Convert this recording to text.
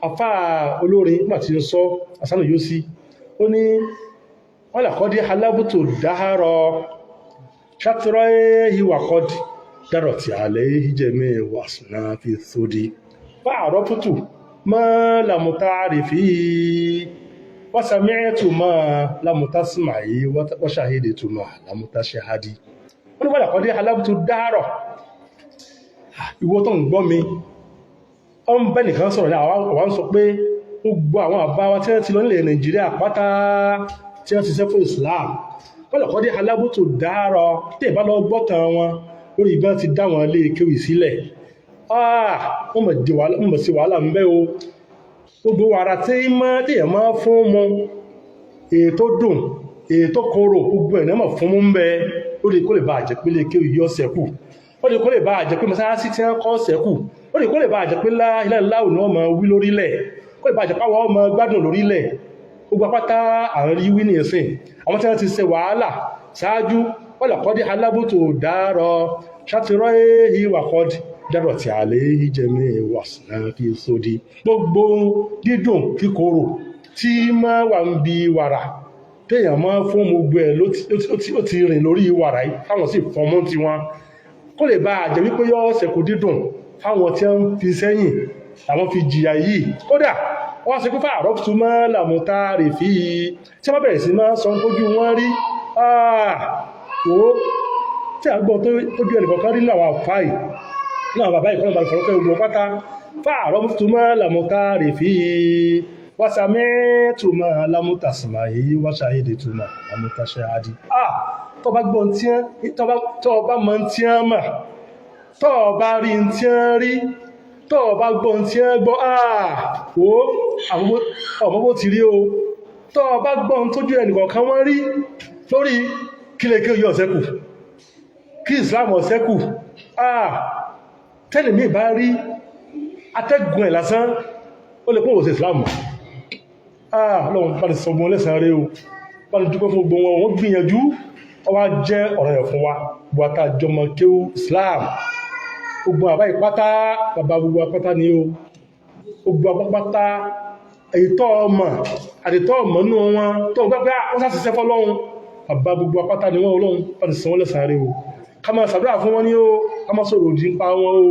afá olórin nígbà tí ó sọ Asanu Yosi ó ní wọ́n làkọ́dí alábùtò dáhárọ̀ ṣàtúrọ̀ ìwàkọ́dí dárọ̀ tí alẹ́ ìjẹ̀mẹ́ wàsùnà fi sódì bá àrọ́ pútù mọ́ làmúta àrífí wásàmẹ́ẹ̀tù mọ́ làmúta símáyé wọ́ṣàhédè tó mọ́ làmúta ṣẹ́hádì wọ́n ní wọ́n làkọ́dí alábùtò dáhárọ̀ ìwọ tó ń gbọ́ mi ọ ń bẹ́ nìkan sọ̀rọ̀ ní àwọn sọ pé ó gbọ́ àwọn àbáwá tí wọ́n ti lọ nílẹ̀ Nàìjíríà pátá tí wọ́n ti ṣe fún Islam wọ́n lọ́kọ́ dé alábòtò dáárọ̀ tí ìbá lọ gbọ́tàn wọn lórí ìbá ti dá wọn lé kéwì sílẹ̀ wọ́n mọ̀ sí wàhálà ń bẹ́ o gbogbo wàrà tí èèyàn máa fún mu èyí tó dùn èyí tó korò gbogbo ẹ̀ náà mọ̀ fún mú ń bẹ lórí kó lè bá àjẹpélé kéwì yọ sẹ́kù ó lè kó lè bá àjẹpé mọ́sálásí tí wọ́n kọ́ sẹ́kù ó lè kó lè bá àjẹpé láìláìláò ní wọ́n máa wí lórílẹ̀ kó lè bá àjẹpá wọ́n máa gbádùn lórílẹ̀ gbogbo apáta àwọn rí wí ní ẹ̀sìn àwọn tí wọ́n ti ṣe wàhálà ṣáájú wọ́n lè kọ́dí alábòtò dáárọ̀ ṣàtìrọ́ èyí wà kọ́dí dárọ̀ tí àlẹ́ ìjẹmẹ́ wàsánà fi sódì gbogbo dídùn kíkorò tí máa wà ń bi wàrà téèyàn máa fún gbogbo ẹ̀ ó ti rìn lórí wàrà yìí táwọn sì fọmọ́ ti wọn kó lè bá àjẹ́ wípé yọ́ ṣẹ̀kù dídùn fáwọn tí wọ́n fi sẹ́yìn àwọn fi jìyà yìí kódà wọ́n ṣe pífà àrọ́pùtù mọ́ làmúta rè fi tí wọ́n bẹ̀rẹ̀ sí máa sọ pójú wọ́n rí tí a gbọ́ tójú ẹnìkọ̀ọ̀kan rí láwọn àfáì náà bàbá ìkọ́nà bàbá ìfọ̀rọ̀kẹ́ ogun pátá fà àrọ́pùtù mọ́ làmúta rè fi wásàmẹ́tù mọ́ làmúta sìmáyé wáṣàyédè tó mọ́ làmúta ṣáádì tọba gbọ́n tí tọba mọ̀ tí a mà tọba rí tí a rí tọba gbọ́n tí a gbọ́ ọmọbó ti rí o tọba gbọ́n tójú ẹnìkọ̀ọ̀kan wọ́n rí lórí kílẹ̀kẹ́ yọ ọ̀sẹ́kù kí Islam ọ̀sẹ́kù tẹ́lẹ̀ mí bá rí atẹ́gùn ẹ̀ lásán ó lè pọ́wọ́ sí Islam lọ́wọ́n bá ti sọgbọ́n lẹ́sàn rí o bá ti dúpẹ́ fún gbogbo wọn wọ́n gbìyànjú ọwá jẹ́ ọ̀rọ̀ ẹ̀ fún wa buwata jọmọ kéwú Islam gbogbo àbá ìpátá bàbá gbogbo apátá ni o gbogbo apátá èyítọ́ ọmọ àdìtọ́ ọmọ nínú wọn tó gbẹ́gbẹ́ wọ́n sàṣìṣẹ́ fọ́lọ́run bàbá gbogbo apátá ni wọ́n Ọlọ́run bá ti san wọ́n lẹ́san rí o ká máa ṣàdúrà fún wọn ní o ká máa sọ̀rọ̀ òdì ń pa wọn o